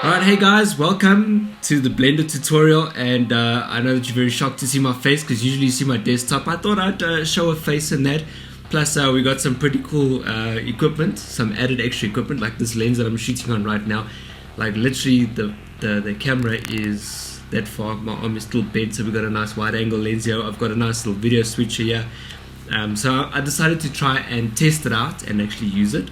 Alright, hey guys, welcome to the Blender tutorial, and I know that you're very shocked to see my face because usually you see my desktop. I thought I'd show a face in that. Plus we got some pretty cool equipment, some added extra equipment like this lens that I'm shooting on right now. Like literally the camera is that far, my arm is still bent, so we got a nice wide angle lens here. I've got a nice little video switcher here. So I decided to try and test it out and actually use it.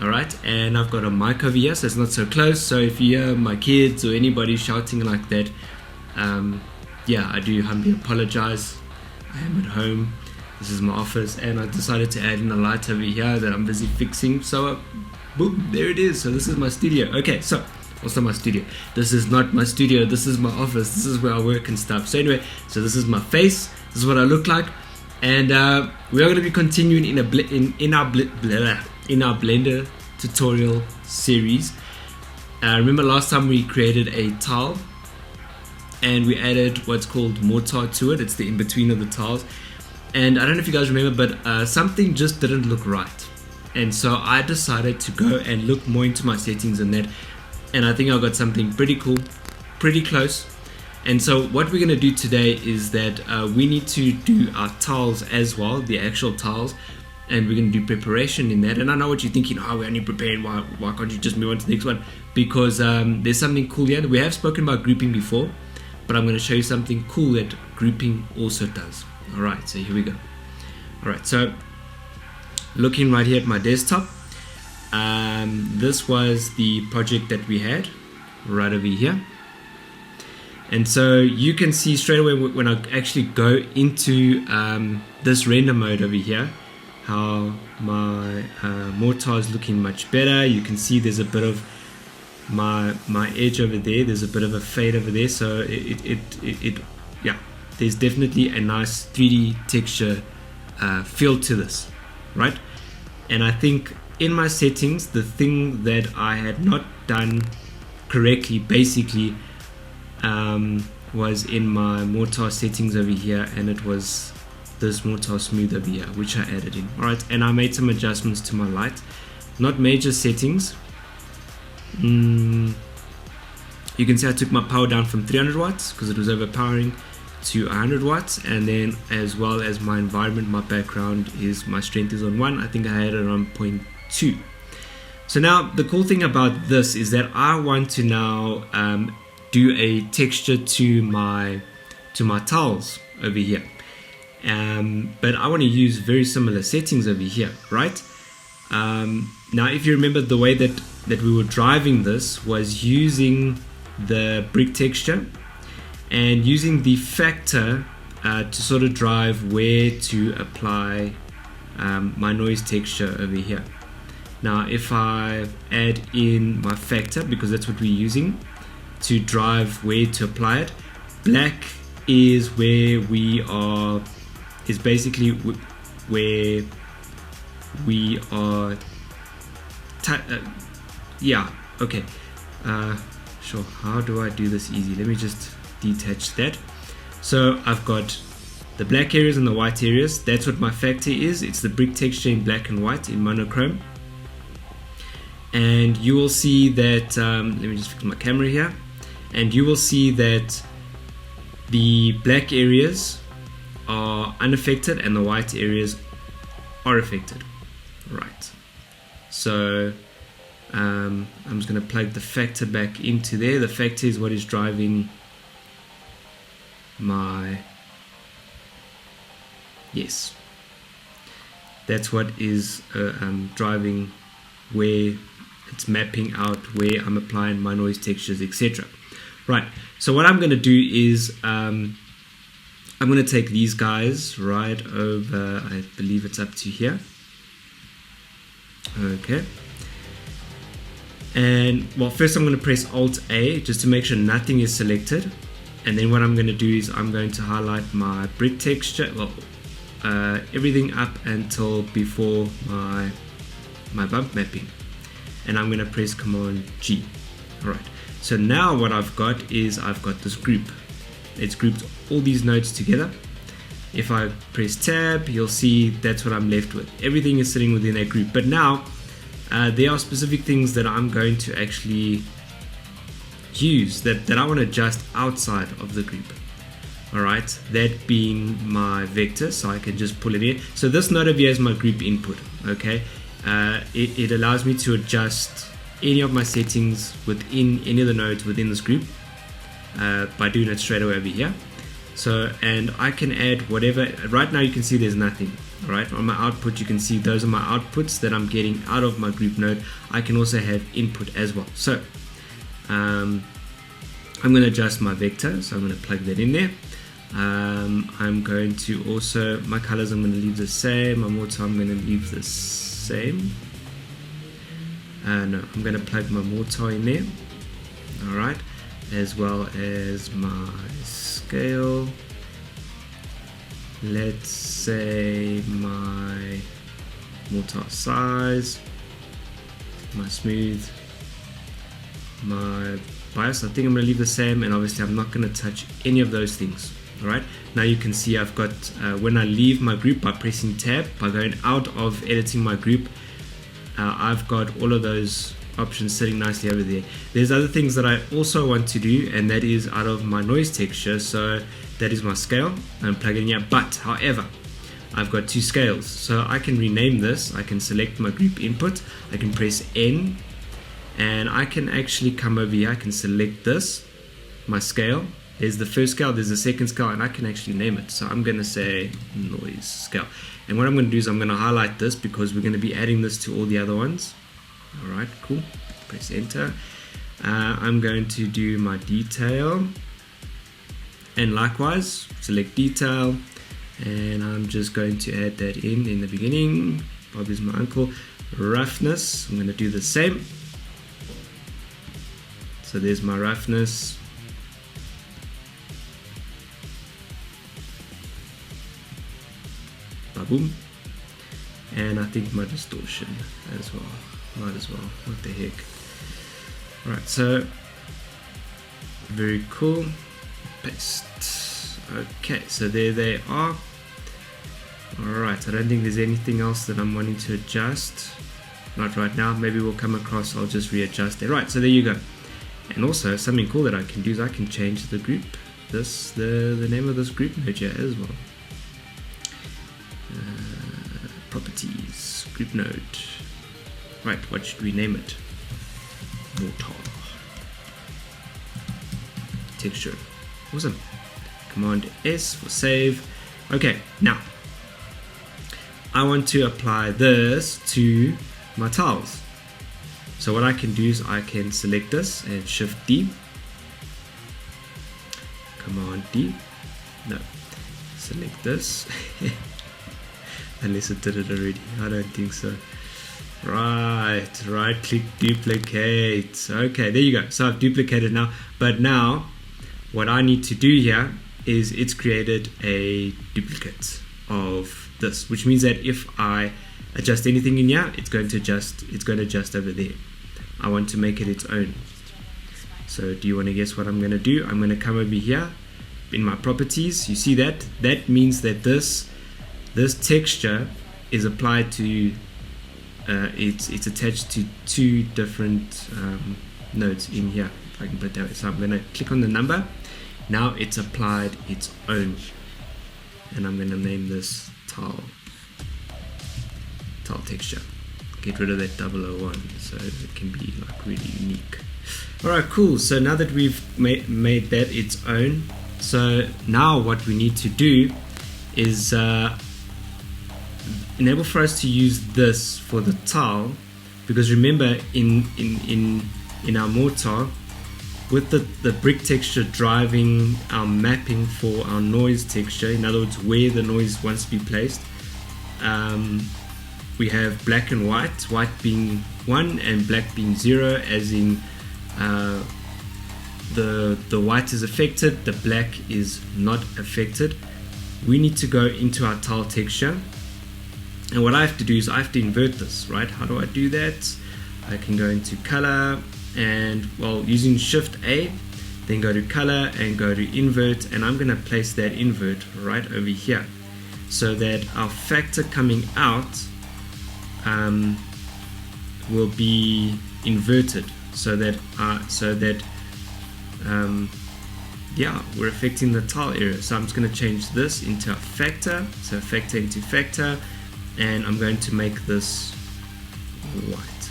Alright, and I've got a mic over here so it's not so close, so if you hear my kids or anybody shouting like that, yeah, I do humbly apologize. I am at home, this is my office, and I decided to add in a light over here that I'm busy fixing, so boom, there it is. So this is my studio. Okay, so also my studio, this is not my studio, this is my office, this is where I work and stuff. So anyway, so this is my face, this is what I look like, and we are going to be continuing in our Blender tutorial series. Remember last time we created a tile and we added what's called Mortar to it. It's the in-between of the tiles, and I don't know if you guys remember, but something just didn't look right, and so I decided to go and look more into my settings and that, and I think I got something pretty cool, pretty close. And so what we're going to do today is that we need to do our tiles as well, the actual tiles, and we're going to do preparation in that. And I know what you're thinking, oh, we're only prepared, why can't you just move on to the next one? Because there's something cool here. We have spoken about grouping before, but I'm going to show you something cool that grouping also does. Alright, so here we go. Alright, so looking right here at my desktop, this was the project that we had right over here. And so you can see straight away when I actually go into this render mode over here, how my mortar is looking much better. You can see there's a bit of my edge over there, there's a bit of a fade over there, so yeah, there's definitely a nice 3D texture feel to this, right? And I think in my settings, the thing that I had not done correctly basically was in my mortar settings over here, and it was this mortar smooth over here, which I added in. Alright, and I made some adjustments to my light, not major settings. You can see I took my power down from 300 watts because it was overpowering to 100 watts, and then as well as my environment, my background is, my strength is on 1. I think I had it on 0.2. So now the cool thing about this is that I want to now do a texture to my tiles over here, but I want to use very similar settings over here, right? Now if you remember, the way that we were driving this was using the brick texture and using the factor to sort of drive where to apply my noise texture over here. Now if I add in my factor, because that's what we're using to drive where to apply it, black is where we are, is basically where we are yeah, okay, sure, how do I do this easy? Let me just detach that. So I've got the black areas and the white areas, that's what my factor is. It's the brick texture in black and white in monochrome, and you will see that let me just fix my camera here, and you will see that the black areas are unaffected and the white areas are affected. Right, so I'm just going to plug the factor back into there. The factor is what is driving my, yes, that's what is driving where it's mapping out where I'm applying my noise textures, etc. Right, so what I'm going to do is I'm going to take these guys right over, I believe it's up to here. Okay, and well, first I'm going to press Alt A just to make sure nothing is selected, and then what I'm going to do is I'm going to highlight my brick texture, well, everything up until before my bump mapping, and I'm going to press Command G. Alright, so now what I've got is I've got this group. It's grouped all these nodes together. If I press tab, you'll see that's what I'm left with. Everything is sitting within that group. But now there are specific things that I'm going to actually use that I want to adjust outside of the group. Alright, that being my vector, so I can just pull it in. So this node over here is my group input. Okay, it allows me to adjust any of my settings within any of the nodes within this group by doing it straight away over here. So, and I can add whatever. Right now you can see there's nothing. Alright, on my output you can see those are my outputs that I'm getting out of my group node. I can also have input as well. So I'm going to adjust my vector, so I'm going to plug that in there. I'm going to also, my colors I'm going to leave the same, my mortar I'm going to leave the same. No, I'm going to plug my mortar in there. Alright, as well as my scale. Let's say my mortar size, my smooth, my bias, I think I'm going to leave the same, and obviously I'm not going to touch any of those things. Alright, now you can see I've got, when I leave my group by pressing tab, by going out of editing my group, I've got all of those options sitting nicely over there. There's other things that I also want to do, and that is out of my noise texture. So that is my scale. I'm plugging here, but however, I've got two scales, so I can rename this. I can select my group input, I can press N, and I can actually come over here. I can select this, my scale. There's the first scale, there's the second scale, and I can actually name it. So I'm going to say noise scale. And what I'm going to do is I'm going to highlight this because we're going to be adding this to all the other ones. Alright, cool. Press enter. I'm going to do my detail. And likewise, select detail. And I'm just going to add that in the beginning. Bob is my uncle. Roughness, I'm going to do the same. So there's my roughness. Boom. And I think my distortion as well. Might as well. What the heck. Alright, so very cool. Paste. Okay, so there they are. Alright, I don't think there's anything else that I'm wanting to adjust. Not right now. Maybe we'll come across, I'll just readjust it. Right, so there you go. And also something cool that I can do is I can change the group. The name of this group node here as well. Properties, group node. Right, what should we name it? Mortar. Texture. Awesome. Command S for save. Okay, now I want to apply this to my tiles. So what I can do is I can select this and Shift D. Command D. No. Select this. Unless it did it already. I don't think so. Right click duplicate. Okay, there you go. So I've duplicated now. But now what I need to do here is it's created a duplicate of this, which means that if I adjust anything in here, it's going to adjust over there. I want to make it its own. So do you want to guess what I'm going to do? I'm going to come over here in my properties. You see that? That means that this texture is applied to it's attached to two different nodes in here, if I can put it that way. So I'm going to click on the number. Now it's applied its own, and I'm going to name this tile texture. Get rid of that 001 so it can be like really unique. Alright, cool. So now that we've made that its own, so now what we need to do is enable for us to use this for the tile, because remember in our mortar, with the brick texture driving our mapping for our noise texture, in other words where the noise wants to be placed, we have black and white, white being 1 and black being 0, as in the white is affected, the black is not affected. We need to go into our tile texture, and what I have to do is I have to invert this, right? How do I do that? I can go into color, and well, using Shift A, then go to color and go to invert, and I'm going to place that invert right over here so that our factor coming out will be inverted, so that yeah, we're affecting the tile area. So I'm just going to change this into a factor, so factor into factor, and I'm going to make this white.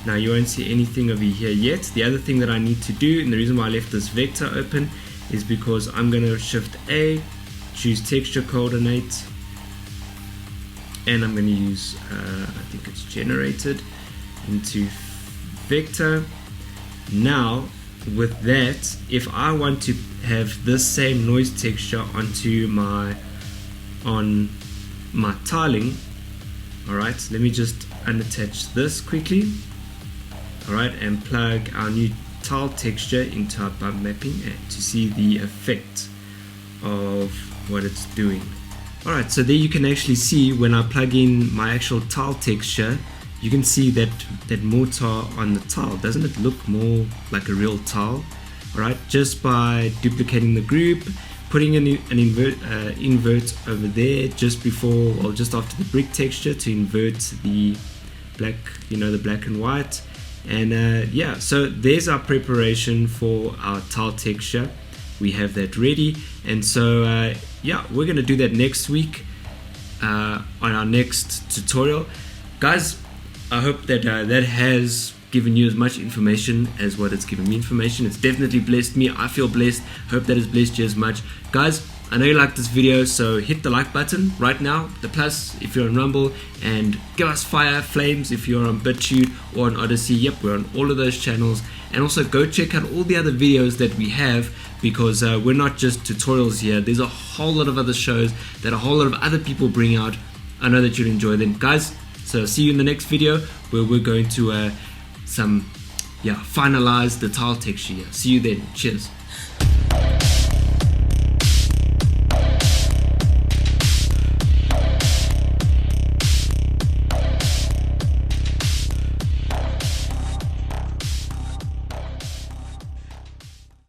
Now you won't see anything over here yet. The other thing that I need to do, and the reason why I left this vector open, is because I'm going to shift A, choose texture coordinate, and I'm going to use I think it's generated into vector. Now with that, if I want to have this same noise texture onto my tiling, alright, let me just unattach this quickly, alright, and plug our new tile texture into our bump mapping and to see the effect of what it's doing. Alright, so there you can actually see when I plug in my actual tile texture, you can see that mortar on the tile. Doesn't it look more like a real tile? Alright, just by duplicating the group, putting an invert over there just before or just after the brick texture to invert the black, the black and white. And yeah, so there's our preparation for our tile texture. We have that ready, and so yeah, we're gonna do that next week on our next tutorial, guys. I hope that that has given you as much information as what it's given me information. It's definitely blessed me. I feel blessed. Hope that has blessed you as much, guys. I know you liked this video, so hit the like button right now, the plus if you're on Rumble, and give us flames if you're on BitChute or on Odyssey. Yep, we're on all of those channels. And also go check out all the other videos that we have, because we're not just tutorials here. There's a whole lot of other shows that a whole lot of other people bring out. I know that you'll enjoy them, guys. So see you in the next video, where we're going to finalize the tile texture here. See you then. Cheers.